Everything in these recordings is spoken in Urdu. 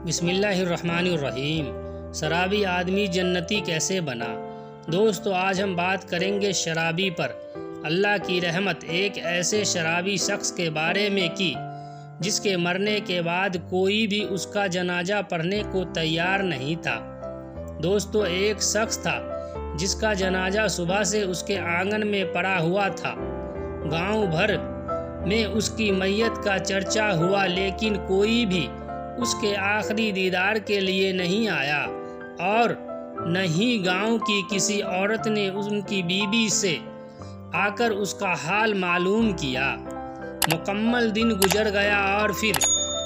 بسم اللہ الرحمن الرحیم۔ شرابی آدمی جنتی کیسے بنا؟ دوستو، آج ہم بات کریں گے شرابی پر۔ اللہ کی رحمت ایک ایسے شرابی شخص کے بارے میں کی جس کے مرنے کے بعد کوئی بھی اس کا جنازہ پڑھنے کو تیار نہیں تھا۔ دوستو، ایک شخص تھا جس کا جنازہ صبح سے اس کے آنگن میں پڑا ہوا تھا۔ گاؤں بھر میں اس کی میت کا چرچا ہوا، لیکن کوئی بھی اس کے آخری دیدار کے لیے نہیں آیا، اور نہ ہی گاؤں کی کسی عورت نے ان کی بیوی سے آ کر اس کا حال معلوم کیا۔ مکمل دن گزر گیا اور پھر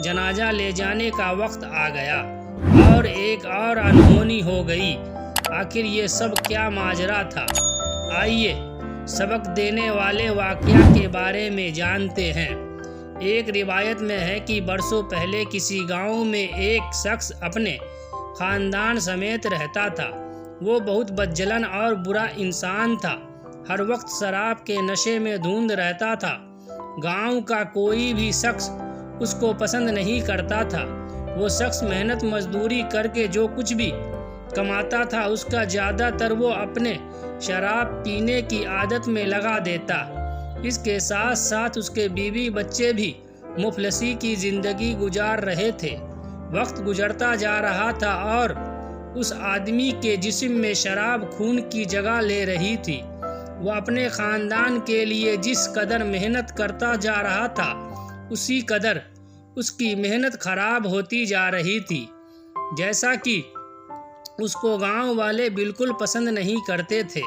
جنازہ لے جانے کا وقت آ گیا اور ایک اور انہونی ہو گئی۔ آخر یہ سب کیا ماجرا تھا؟ آئیے سبق دینے والے واقعہ کے بارے میں جانتے ہیں۔ ایک روایت میں ہے کہ برسوں پہلے کسی گاؤں میں ایک شخص اپنے خاندان سمیت رہتا تھا۔ وہ بہت بدجلن اور برا انسان تھا، ہر وقت شراب کے نشے میں دھند رہتا تھا۔ گاؤں کا کوئی بھی شخص اس کو پسند نہیں کرتا تھا۔ وہ شخص محنت مزدوری کر کے جو کچھ بھی کماتا تھا اس کا زیادہ تر وہ اپنے شراب پینے کی عادت میں لگا دیتا۔ اس کے ساتھ ساتھ اس کے بیوی بچے بھی مفلسی کی زندگی گزار رہے تھے۔ وقت گزرتا جا رہا تھا اور اس آدمی کے جسم میں شراب خون کی جگہ لے رہی تھی۔ وہ اپنے خاندان کے لیے جس قدر محنت کرتا جا رہا تھا، اسی قدر اس کی محنت خراب ہوتی جا رہی تھی۔ جیسا کہ اس کو گاؤں والے بالکل پسند نہیں کرتے تھے،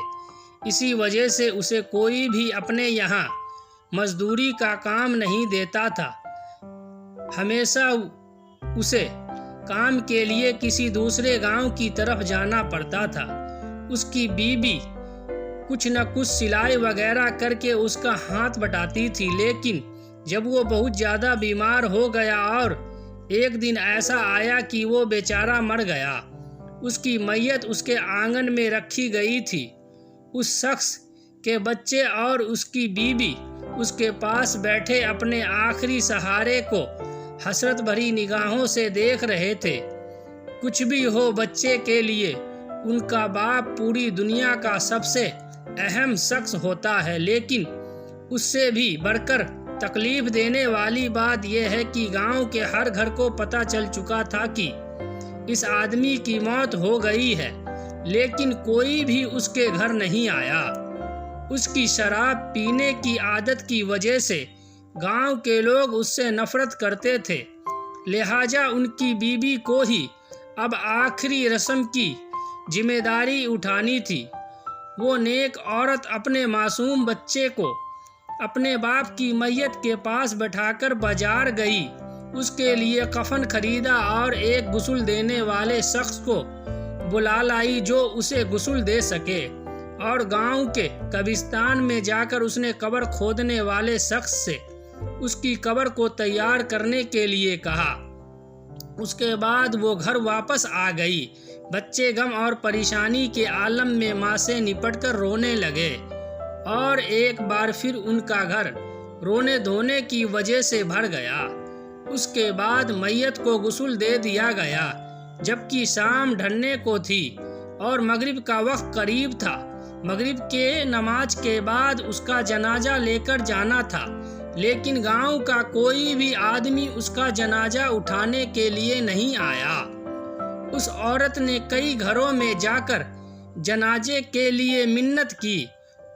اسی وجہ سے اسے کوئی بھی اپنے یہاں مزدوری کا کام نہیں دیتا تھا۔ ہمیشہ اسے کام کے لیے کسی دوسرے گاؤں کی طرف جانا پڑتا تھا۔ اس کی بیوی کچھ نہ کچھ سلائی وغیرہ کر کے اس کا ہاتھ بٹاتی تھی، لیکن جب وہ بہت زیادہ بیمار ہو گیا اور ایک دن ایسا آیا کہ وہ بیچارہ مر گیا، اس کی میت اس کے آنگن میں رکھی گئی تھی۔ اس شخص کے بچے اور اس کی بیوی اس کے پاس بیٹھے اپنے آخری سہارے کو حسرت بھری نگاہوں سے دیکھ رہے تھے۔ کچھ بھی ہو، بچے کے لیے ان کا باپ پوری دنیا کا سب سے اہم شخص ہوتا ہے، لیکن اس سے بھی بڑھ کر تکلیف دینے والی بات یہ ہے کہ گاؤں کے ہر گھر کو پتہ چل چکا تھا کہ اس آدمی کی موت ہو گئی ہے، لیکن کوئی بھی اس کے گھر نہیں آیا۔ اس کی شراب پینے کی عادت کی وجہ سے گاؤں کے لوگ اس سے نفرت کرتے تھے، لہٰذا ان کی بیوی کو ہی اب آخری رسم کی ذمہ داری اٹھانی تھی۔ وہ نیک عورت اپنے معصوم بچے کو اپنے باپ کی میت کے پاس بٹھا کر بازار گئی، اس کے لیے کفن خریدا اور ایک غسل دینے والے شخص کو بلا لائی جو اسے غسل دے سکے، اور گاؤں کے قبرستان میں جا کر اس نے قبر کھودنے والے شخص سے اس کی قبر کو تیار کرنے کے لیے کہا۔ اس کے بعد وہ گھر واپس آ گئی۔ بچے غم اور پریشانی کے عالم میں ماں سے نپٹ کر رونے لگے، اور ایک بار پھر ان کا گھر رونے دھونے کی وجہ سے بھر گیا۔ اس کے بعد میت کو غسل دے دیا گیا، جبکہ شام ڈھلنے کو تھی اور مغرب کا وقت قریب تھا۔ مغرب کے نماز کے بعد اس کا جنازہ لے کر جانا تھا، لیکن گاؤں کا کوئی بھی آدمی اس کا جنازہ اٹھانے کے لیے نہیں آیا۔ اس عورت نے کئی گھروں میں جا کر جنازے کے لیے منت کی،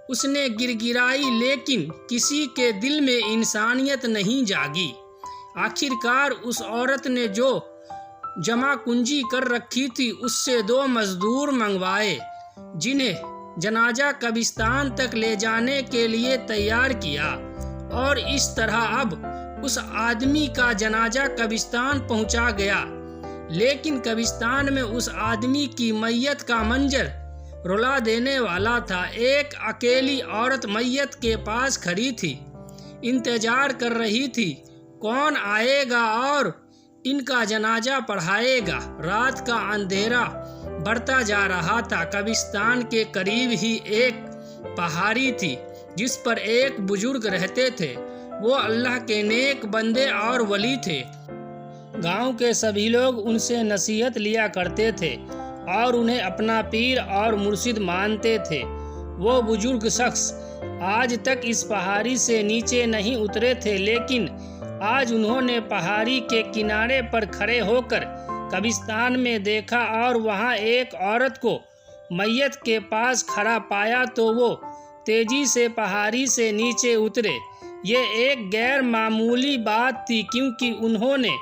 اس نے گڑگڑائی، لیکن کسی کے دل میں انسانیت نہیں جاگی۔ آخر کار اس عورت نے جو جمع کنجی کر رکھی تھی اس سے 2 مزدور منگوائے، جنہیں جنازہ قبرستان تک لے جانے کے لیے تیار کیا، اور اس طرح اب اس آدمی کا جنازہ قبرستان پہنچا گیا۔ لیکن قبرستان میں اس آدمی کی میت کا منظر رلا دینے والا تھا۔ ایک اکیلی عورت میت کے پاس کھڑی تھی، انتظار کر رہی تھی کون آئے گا اور ان کا جنازہ پڑھائے گا۔ رات کا اندھیرا بڑھتا جا رہا تھا۔ قبرستان کے قریب ہی ایک پہاڑی تھی جس پر ایک بزرگ رہتے تھے۔ وہ اللہ کے نیک بندے اور ولی تھے۔ گاؤں کے سبھی لوگ ان سے نصیحت لیا کرتے تھے اور انہیں اپنا پیر اور مرشد مانتے تھے۔ وہ بزرگ شخص آج تک اس پہاڑی سے نیچے نہیں اترے تھے، لیکن آج انہوں نے پہاڑی کے کنارے پر کھڑے ہو کر قبرستان میں دیکھا اور وہاں ایک عورت کو میت کے پاس کھڑا پایا تو وہ تیزی سے پہاڑی سے نیچے اترے۔ یہ ایک غیر معمولی بات تھی، کیونکہ انہوں نے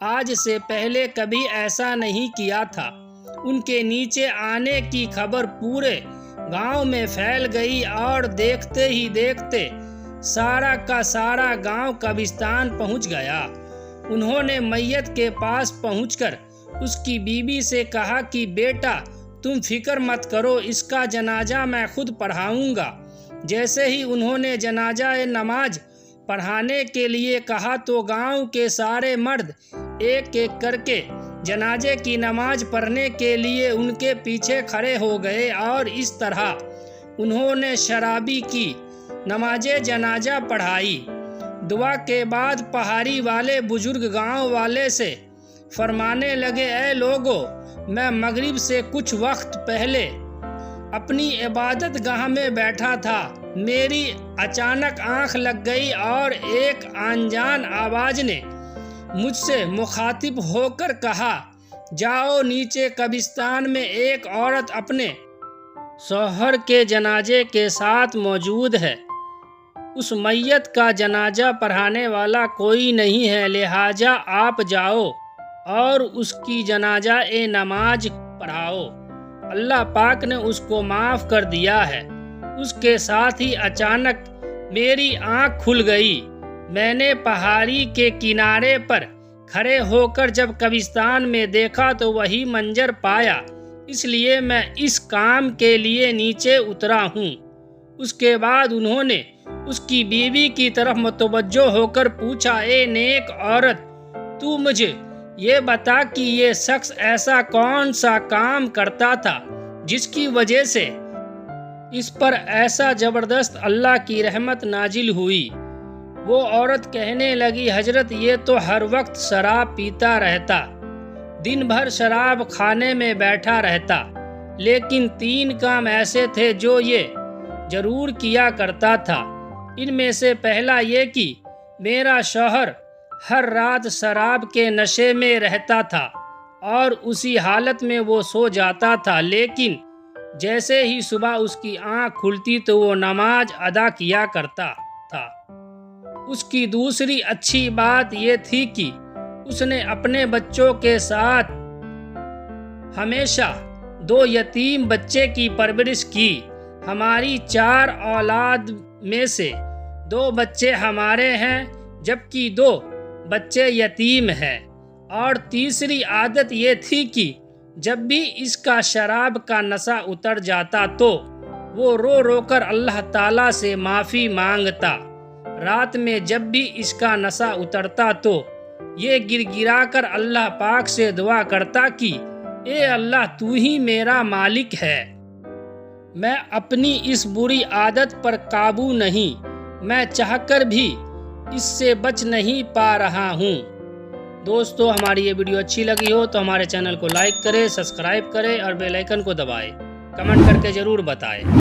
آج سے پہلے کبھی ایسا نہیں کیا تھا۔ ان کے نیچے آنے کی خبر پورے گاؤں میں پھیل گئی اور دیکھتے ہی دیکھتے سارا کا سارا گاؤں قبرستان پہنچ گیا۔ انہوں نے میت کے پاس پہنچ کر اس کی بیوی سے کہا کہ بیٹا تم فکر مت کرو، اس کا جنازہ میں خود پڑھاؤں گا۔ جیسے ہی انہوں نے جنازہ نماز پڑھانے کے لیے کہا تو گاؤں کے سارے مرد ایک ایک کر کے جنازے کی نماز پڑھنے کے لیے ان کے پیچھے کھڑے ہو گئے، اور اس طرح انہوں نے شرابی کی نماز جنازہ پڑھائی۔ دعا کے بعد پہاڑی والے بزرگ گاؤں والے سے فرمانے لگے، اے لوگو، میں مغرب سے کچھ وقت پہلے اپنی عبادت گاہ میں بیٹھا تھا، میری اچانک آنکھ لگ گئی اور ایک انجان آواز نے مجھ سے مخاطب ہو کر کہا، جاؤ نیچے قبرستان میں ایک عورت اپنے شوہر کے جنازے کے ساتھ موجود ہے، اس میت کا جنازہ پڑھانے والا کوئی نہیں ہے، لہٰذا آپ جاؤ اور اس کی جنازہ نماز پڑھاؤ، اللہ پاک نے اس کو معاف کر دیا ہے۔ اس کے ساتھ ہی اچانک میری آنکھ کھل گئی، میں نے پہاڑی کے کنارے پر کھڑے ہو کر جب قبرستان میں دیکھا تو وہی منظر پایا، اس لیے میں اس کام کے لیے نیچے اترا ہوں۔ اس کے بعد انہوں نے اس کی بیوی کی طرف متوجہ ہو کر پوچھا، اے نیک عورت، تو مجھے یہ بتا کہ یہ شخص ایسا کون سا کام کرتا تھا جس کی وجہ سے اس پر ایسا زبردست اللہ کی رحمت نازل ہوئی؟ وہ عورت کہنے لگی، حضرت یہ تو ہر وقت شراب پیتا رہتا، دن بھر شراب خانے میں بیٹھا رہتا، لیکن 3 کام ایسے تھے جو یہ ضرور کیا کرتا تھا۔ ان میں سے پہلا یہ کہ میرا شوہر ہر رات شراب کے نشے میں رہتا تھا اور اسی حالت میں وہ سو جاتا تھا، لیکن جیسے ہی صبح اس کی آنکھ کھلتی تو وہ نماز ادا کیا کرتا تھا۔ اس کی دوسری اچھی بات یہ تھی کہ اس نے اپنے بچوں کے ساتھ ہمیشہ 2 یتیم بچے کی پرورش کی۔ ہماری 4 اولاد میں سے 2 بچے ہمارے ہیں، جبکہ 2 بچے یتیم ہیں۔ اور تیسری عادت یہ تھی کہ جب بھی اس کا شراب کا نشہ اتر جاتا تو وہ رو رو کر اللہ تعالیٰ سے معافی مانگتا۔ رات میں جب بھی اس کا نشہ اترتا تو یہ گر گرا کر اللہ پاک سے دعا کرتا کہ اے اللہ تو ہی میرا مالک ہے، میں اپنی اس بری عادت پر قابو نہیں، میں چاہ کر بھی اس سے بچ نہیں پا رہا ہوں۔ دوستو، ہماری یہ ویڈیو اچھی لگی ہو تو ہمارے چینل کو لائک کریں، سبسکرائب کریں اور بیل آئیکن کو دبائیں، کمنٹ کر کے ضرور بتائیں۔